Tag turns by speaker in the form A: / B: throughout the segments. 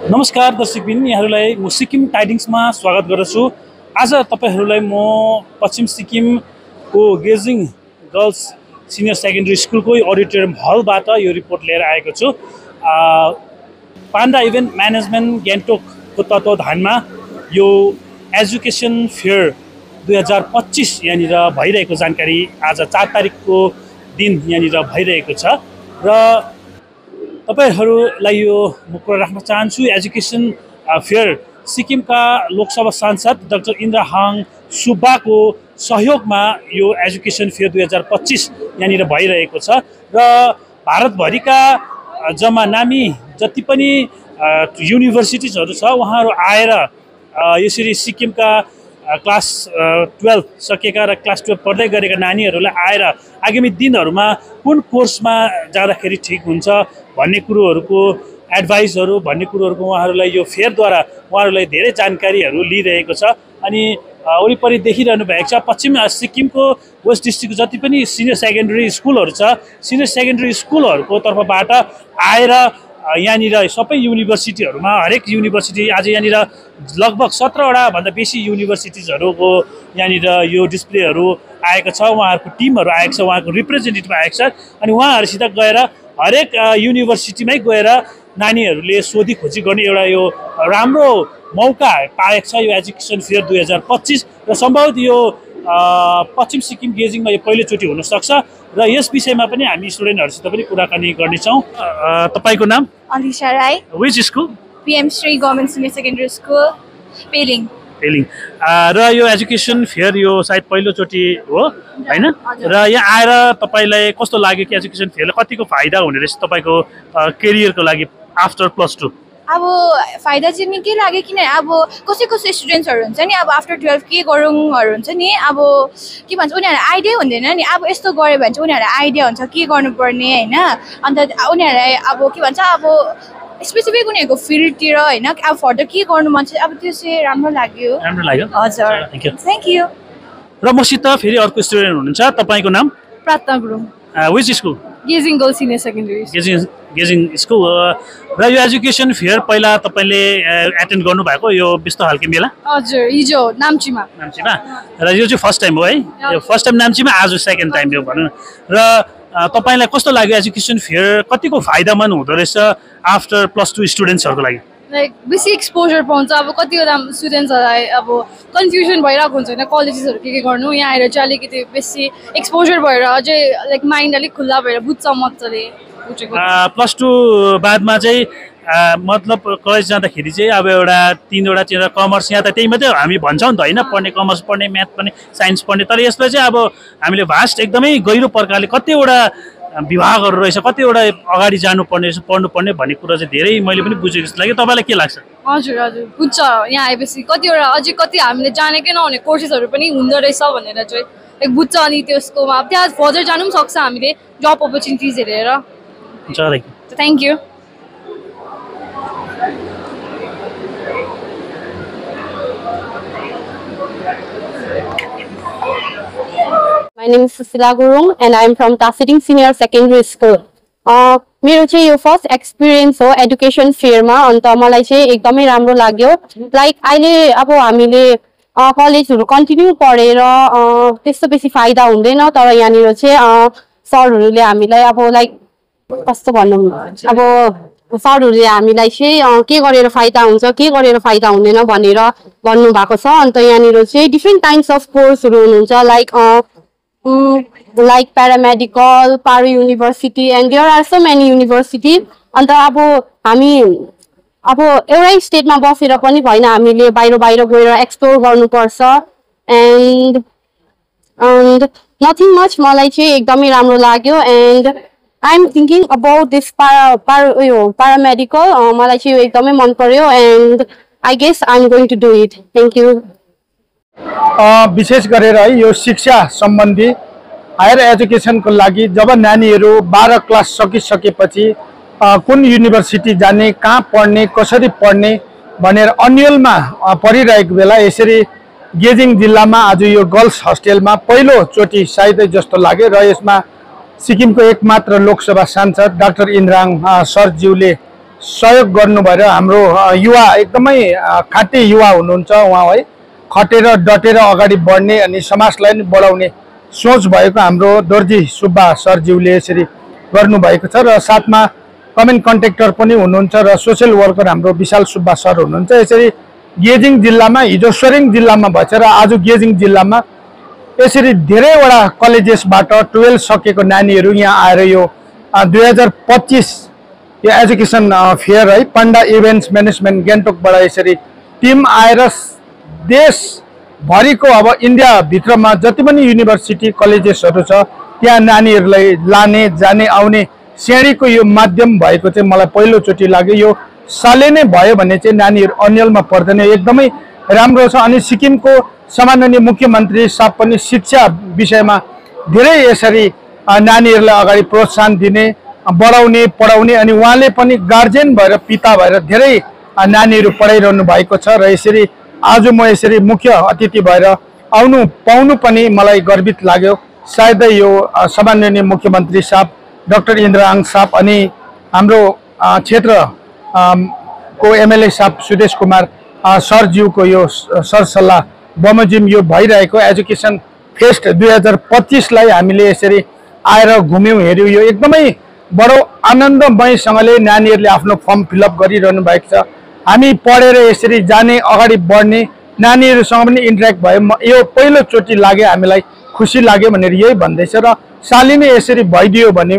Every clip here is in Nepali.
A: नमस्कार दर्शकबिन, यहाँहरूलाई म सिक्किम टाइडिङ्समा स्वागत गर्दछु। आज तपाईहरूलाई म पश्चिम सिक्किमको गेजिङ गर्ल्स सिनियर सेकेन्डरी स्कुलको अडिटोरियम हलबाट यो रिपोर्ट लिएर आएको छु। पान्डा इभेन्ट म्यानेजमेन्ट गान्तोकको तत्त्वावधानमा यो एजुकेसन फेयर 2025 यहाँनिर भइरहेको जानकारी आज 4 तारिकको दिन यहाँनिर भइरहेको छ र तपाईहरुलाई यो म कुरा राख्न चाहन्छु। एजुकेसन फेयर सिक्किमका लोकसभा सांसद डाक्टर इन्द्रहाङ सुब्बाको सहयोगमा यो एजुकेसन फेयर 2025 यहाँनिर भइरहेको छ र भारतभरिका जम्मा नामी जति पनि युनिभर्सिटिजहरु छ उहाँहरु आएर यसरी सिक्किमका क्लास 12 सकेका र क्लास 12 पढ्दै गरेका नानीहरुलाई आएर आगामी दिनहरुमा कुन कोर्समा जाँदाखेरि ठीक हुन्छ भन्ने कुरोहरुको एडभाइसहरु भन्ने कुरोहरुको उहाँहरुलाई यो फेयरद्वारा उहाँहरुलाई धेरै जानकारीहरु लिइरहेको छ। अनि वरिपरि देखिरहनु भएको छ पश्चिम सिक्किमको वेस्ट डिस्ट्रिक्टको जति पनि सिनियर सेकेन्डरी स्कुलहरु छ, सिनियर सेकेन्डरी स्कुलहरुको तर्फबाट आएर यहाँनिर सबै युनिभर्सिटीहरुमा हरेक युनिभर्सिटी आज यहाँनिर लगभग 17 वटा भन्दा बेसी युनिभर्सिटिजहरुको यहाँनिर यो डिस्प्लेहरु आएको छ, उहाँहरुको टिमहरु आएको छ, उहाँको रिप्रेजेन्टेटिभ आएको छ। अनि उहाँहरुसित गएर हरेक युनिभर्सिटीमै गएर नानीहरुले सोधी खोजी गर्ने एउटा यो राम्रो मौका पाएको छ यो एजुकेसन फेयर 2025 र सम्भवतः यो पश्चिम सिक्किम गेजिङमा यो पहिलोचोटि हुन सक्छ र यस विषयमा पनि हामी स्टुडेन्टहरुसित पनि कुराकानी गर्ने छौं। तपाईको नाम?
B: Alisha Rai.
A: Which school?
B: PM Sri Government Senior Secondary School, Pelling.
A: र यो एजुकेसन फेयर यो सायद पहिलोचोटि हो हैन? र यहाँ आएर तपाईलाई कस्तो लाग्यो कि एजुकेसन फेयरले कतिको फाइदा हुने रहेछ तपाईको करियरको लागि आफ्टर +2?
B: अब फाइदा चाहिँ निकै लाग्यो किन अब कसै स्टुडेन्ट्सहरु हुन्छ नि अब आफ्टर 12 के गरौँहरु हुन्छ नि अब के भन्छ उनीहरुलाई आइडिया हुँदैन नि अब यस्तो गरे भने चाहिँ उनीहरुलाई आइडिया हुन्छ के गर्नुपर्ने हैन। अन्त उनीहरुलाई अब के भन्छ अब स्पेसिफिक उनीहरुको फिल्डतिर हैन अब फर्दर के गर्नु मन छ अब त्यो चाहिँ राम्रो लाग्यो। हजुर, थ्यांक यू।
A: र मसित फेरि अर्को स्टुडेन्ट हुनुहुन्छ, तपाईको नाम?
B: प्रार्थना गुरुङ।
A: Which school?
B: गेजिङ गर्ल्स सिनियर सेकेन्डरी।
A: गेजिङ स्कुल। र यो एजुकेसन फेयर पहिला तपाईले एटेन्ड गर्नु भएको यो विश्व खालके मेला?
B: हजुर, हिजो नाम्चीमा।
A: र यो चाहिँ फर्स्ट टाइम हो है? यो फर्स्ट टाइम नाम्चीमा, आज सेकेन्ड टाइम यो भनौं। र तपाईलाई कस्तो लाग्यो एजुकेसन फेयर कतिको फाइदामन्द हुँदो रहेछ आफ्टर +2 स्टुडेन्ट्सहरुको लागि?
C: लाइक बेसी एक्सपोजर पाउँछ। अब कतिवटा स्टुडेन्ट्सहरुलाई अब कन्फ्युजन भइरहेको हुन्छ हैन कलेजेसहरु के गर्नु, यहाँ आएर चाहिँ अलिकति बेसी एक्सपोजर भएर अझै लाइक माइन्ड अलिक खुल्ला भएर बुझ्छ मज्जाले बुझेको।
A: +2 बादमा चाहिँ मतलब कलेज जाँदाखेरि चाहिँ अब एउटा 3 वटा चाहिँ कमर्स यहाँ त त्यही मात्रै हामी भन्छौं नि त हैन, पढ्ने कमर्स पढ्ने म्याथ पढ्ने साइन्स पढ्ने, तर यसलाई चाहिँ अब हामीले भास्ट एकदमै गहिरो प्रकारले कतिवटा विभागहरु रहेछ, कतिवटा अगाडि जानुपर्ने रहेछ, पढ्नुपर्ने भन्ने कुरा चाहिँ धेरै मैले पनि बुझेको जस्तो लाग्यो। तपाईलाई के लाग्छ?
C: हजुर हजुर बुझ्छ। यहाँ आएपछि कतिवटा अझै कति हामीले जानेकै नहुने कोर्सेसहरु पनि हुँदो रहेछ भनेर चाहिँ एक बुझ्छ। अनि त्यसकोमा त्यहाँ फर्दर जानु पनि सक्छ हामीले जब अपर्च्युनिटिज हेरेर।
B: Thank you.
D: My name is Susila Gurung and I am from Tasiting Senior Secondary School. मेरो चाहिँ यो फर्स्ट एक्सपिरियन्स हो एजुकेसन फेयरमा। अन्त मलाई चाहिँ एकदमै राम्रो लाग्यो। लाइक अहिले अब हामीले कलेजहरु कन्टिन्यू पढेर त्यस्तो बेसी फाइदा हुँदैन, तर यहाँनिर चाहिँ सरहरुले हामीलाई अब लाइक कस्तो भन्नु अब सरहरुले हामीलाई चाहिँ के गरेर फाइदा हुन्छ के गरेर फाइदा हुँदैन भनेर भन्नु भएको छ। अन्त यहाँनिर चाहिँ डिफ्रेन्ट टाइप्स अफ कोर्सहरु हुनुहुन्छ like paramedical, Paro university and there are so many university. अन्त अब हामी अब एउटै स्टेटमा बसेर पनि भएन, हामीले बाहिर गएर एक्सप्लोर गर्नुपर्छ। एन्ड नथिङ मच, मलाई चाहिँ एकदमै राम्रो लाग्यो। And I am thinking about this paramedical, मलाई चाहिँ यो एकदमै मन पर्यो। And I guess I am going to do it. Thank you.
E: विशेष गरेर है यो शिक्षा सम्बन्धी हायर एजुकेसनको लागि जब नानीहरू 12 क्लास सकिसकेपछि कुन युनिभर्सिटी जाने, कहाँ पढ्ने, कसरी पढ्ने भनेर अन्यलमा परिरहेको बेला यसरी गेजिङ जिल्लामा आज यो गर्ल्स हस्टेलमा पहिलोचोटि सायदै जस्तो लाग्यो र यसमा सिक्किमको एकमात्र लोकसभा सांसद डाक्टर इन्द्रहाङ सरज्यूले सहयोग गर्नु भएर हाम्रो युवा एकदमै खाटी युवा हुनुहुन्छ उहाँ है खटेर डटेर अगाडि बढ्ने अनि समाजलाई पनि बढाउने सोच भएको हाम्रो दोर्जी सुब्बा सरज्यूले यसरी गर्नुभएको छ र साथमा कमेन्ट कन्ट्र्याक्टर पनि हुनुहुन्छ र सोशल वर्कर हाम्रो विशाल सुब्बा सर हुनुहुन्छ। यसरी गेजिङ जिल्लामा हिजो सोरेङ जिल्लामा भएछ र आज गेजिङ जिल्लामा यसरी धेरैवटा कलेजेसबाट 12 सकेको नानीहरू यहाँ आएर यो 2025 यो एजुकेसन फेयर है पाण्डा इभेन्ट्स म्यानेजमेन्ट गान्तोकबाट यसरी टिम आएर देशभरिको अब इन्डियाभित्रमा जति पनि युनिभर्सिटी कलेजेसहरू छ त्यहाँ नानीहरूलाई लाने जाने आउने श्रेणीको यो माध्यम भएको चाहिँ मलाई पहिलोचोटि लाग्यो। यो सालै नै भयो भने चाहिँ नानीहरू अन्यलमा पर्दैन, एकदमै राम्रो छ। अनि सिक्किमको सम्माननीय मुख्यमन्त्री साहब पनि शिक्षा विषयमा धेरै यसरी नानीहरूलाई अगाडि प्रोत्साहन दिने बढाउने पढाउने अनि उहाँले पनि गार्जियन भएर पिता भएर धेरै नानीहरू पढाइरहनु भएको छ र यसरी आज म यसरी मुख्य अतिथि भएर आउनु पाउनु पनि मलाई गर्वित लाग्यो। सायदै यो सम्माननीय मुख्यमन्त्री साहब डाक्टर इन्द्रहाङ साहब अनि हाम्रो क्षेत्र को एमएलए साहब सुदेश कुमार सरज्यूको यो सरसल्लाह बमोजिम यो भइरहेको एजुकेसन फेस्ट 2025 लाई हामीले यसरी आएर घुम्यौं हेर्यौं। यो एकदमै बडो आनन्दमयसँगले नानीहरूले आफ्नो फर्म फिलअप गरिरहनु भएको छ। हामी पढेर यसरी जाने अगाडि बढ्ने नानीहरूसँग पनि इन्टरेक्ट भयो। यो पहिलोचोटि लाग्यो, हामीलाई खुसी लाग्यो भनेर यही भन्दैछ र साली नै यसरी भइदियो भने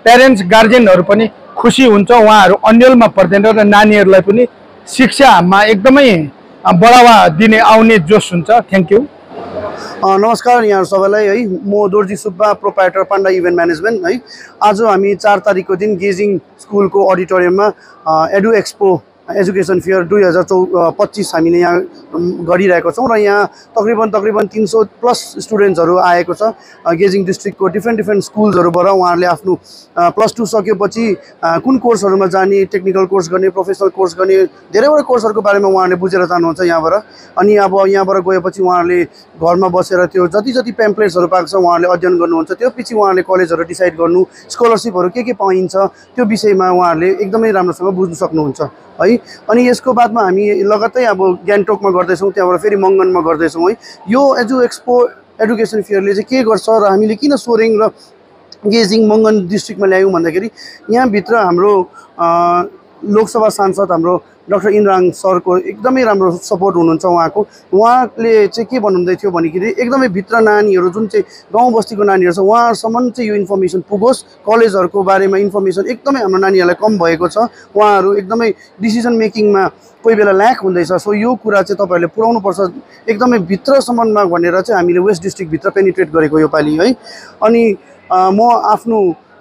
E: प्यारेन्ट्स गार्जियनहरू पनि खुसी हुन्छ, उहाँहरू अन्यलमा पर्दैन र नानीहरूलाई पनि शिक्षामा एकदमै बढावा दिने आउने जोस हुन्छ। Thank you.
F: नमस्कार यहाँ सबैलाई है, म Dorji Subba proprietor Panda event management है। आज हामी 4 तारिकको दिन गेजिङ स्कुलको अडिटोरियममा एडु एक्सपो एजुकेसन फेयर 2025 हामीले यहाँ गरिरहेको छौँ र यहाँ तकरिबन 300 प्लस स्टुडेन्ट्सहरू आएको छ। गेजिङ डिस्ट्रिक्टको डिफ्रेन्ट स्कुल्सहरूबाट उहाँहरूले आफ्नो +2 सकेपछि कुन कोर्सहरूमा जाने, टेक्निकल कोर्स गर्ने, प्रोफेसनल कोर्स गर्ने, धेरैवटा कोर्सहरूको बारेमा उहाँहरूले बुझेर जानुहुन्छ यहाँबाट। अनि अब यहाँबाट गएपछि उहाँहरूले घरमा बसेर त्यो जति पेम्पलेट्सहरू पाएको छ उहाँहरूले अध्ययन गर्नुहुन्छ। त्यो पछि उहाँहरूले कलेजहरू डिसाइड गर्नु, स्कलरसिपहरू के पाइन्छ त्यो विषयमा उहाँहरूले एकदमै राम्रोसँग बुझ्न सक्नुहुन्छ है। अनि यसको बादमा हामी लगत्तै अब गान्तोकमा गर्दैछौँ, त्यहाँबाट फेरि मङ्गनमा गर्दैछौँ है। यो एक्सपो एजुकेसन फेयरले चाहिँ के गर्छ र हामीले किन सोरेङ र गेजिङ मङ्गन डिस्ट्रिक्टमा ल्यायौँ भन्दाखेरि यहाँभित्र हाम्रो लोकसभा सांसद हाम्रो डाक्टर इन्द्रहाङ सरको एकदमै राम्रो सपोर्ट हुनुहुन्छ। उहाँले चाहिँ के भन्नुहुँदै थियो भनेखेरि एकदमै भित्र नानीहरू जुन चाहिँ गाउँ बस्तीको नानीहरू छ उहाँहरूसम्म चाहिँ यो इन्फर्मेसन पुगोस्। कलेजहरूको बारेमा इन्फर्मेसन एकदमै हाम्रो नानीहरूलाई कम भएको छ, उहाँहरू एकदमै डिसिजन मेकिङमा कोही बेला ल्याक हुँदैछ। सो यो कुरा चाहिँ तपाईँहरूले पुर्याउनु पर्छ एकदमै भित्रसम्ममा भनेर चाहिँ हामीले वेस्ट डिस्ट्रिक्टभित्र पेनिट्रेट गरेको यो पालि है। अनि म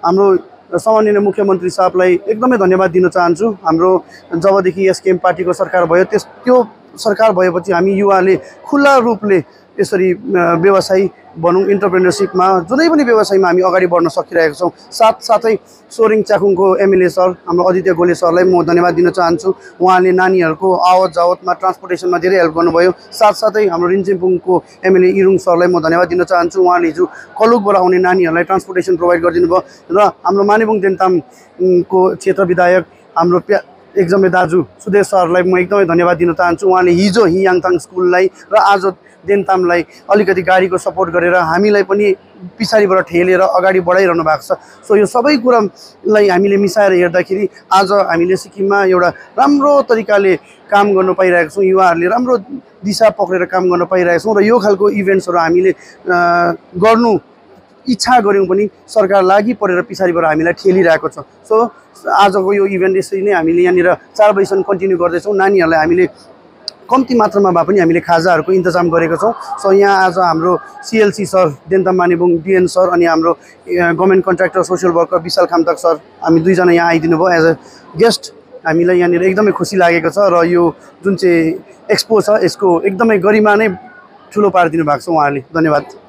F: हाम्रो सम्माननीय मुख्यमन्त्री साहबलाई एकदमै धन्यवाद दिन चाहन्छु। हाम्रो जबदेखि एसकेएम पार्टीको सरकार भयो त्यो सरकार भएपछि हामी युवाले खुल्ला रूपले यसरी व्यवसायी भनौँ, इन्टरप्रेन्योरसिपमा जुनै पनि व्यवसायमा हामी अगाडि बढ्न सकिरहेका छौँ। साथसाथै सोरेङ च्याखुङको एमएलए सर हाम्रो आदित्य गोले सरलाई म धन्यवाद दिन चाहन्छु। उहाँले नानीहरूको आवत जावतमा ट्रान्सपोर्टेसनमा धेरै हेल्प गर्नुभयो। साथसाथै हाम्रो रिन्चेम्पुङको एमएलए इरुङ सरलाई म धन्यवाद दिन चाहन्छु। उहाँले हिजो कलुकबाट आउने नानीहरूलाई ट्रान्सपोर्टेसन प्रोभाइड गरिदिनु भयो। र हाम्रो मानेबुङ देन्तामको क्षेत्र विधायक हाम्रो एकदमै दाजु सुदेश सरलाई म एकदमै धन्यवाद दिन चाहन्छु। उहाँले हिजो हियाङथाङ स्कुललाई र आज देन्तामलाई अलिकति गाडीको सपोर्ट गरेर हामीलाई पनि पछाडिबाट ठेलेर अगाडि बढाइरहनु भएको छ। सो यो सबै कुरालाई हामीले मिसाएर हेर्दाखेरि आज हामीले सिक्किममा एउटा राम्रो तरिकाले काम गर्न पाइरहेका छौँ। युवाहरूले राम्रो दिशा पक्रेर काम गर्न पाइरहेका छौँ र यो खालको इभेन्ट्सहरू हामीले गर्नु इच्छा गऱ्यौँ पनि सरकार लागि परेर पछाडिबाट हामीलाई ठेलिरहेको छ। सो आजको यो इभेन्ट यसरी नै हामीले यहाँनिर 4 बजीसम्म कन्टिन्यू गर्दैछौँ। नानीहरूलाई हामीले कम्ती मात्रामा भए पनि हामीले खाजाहरूको इन्तजाम गरेको छौँ। सो यहाँ आज हाम्रो सिएलसी सर देन्ताम मानेबुङ डिएन सर अनि हाम्रो गभर्मेन्ट कन्ट्र्याक्टर सोसियल वर्कर विशाल खामताक सर हामी दुईजना यहाँ आइदिनु भयो एज अ गेस्ट। हामीलाई यहाँनिर एकदमै खुसी लागेको छ र यो जुन चाहिँ एक्सपो छ यसको एकदमै गरिमा नै ठुलो पारिदिनु भएको छ उहाँहरूले। धन्यवाद।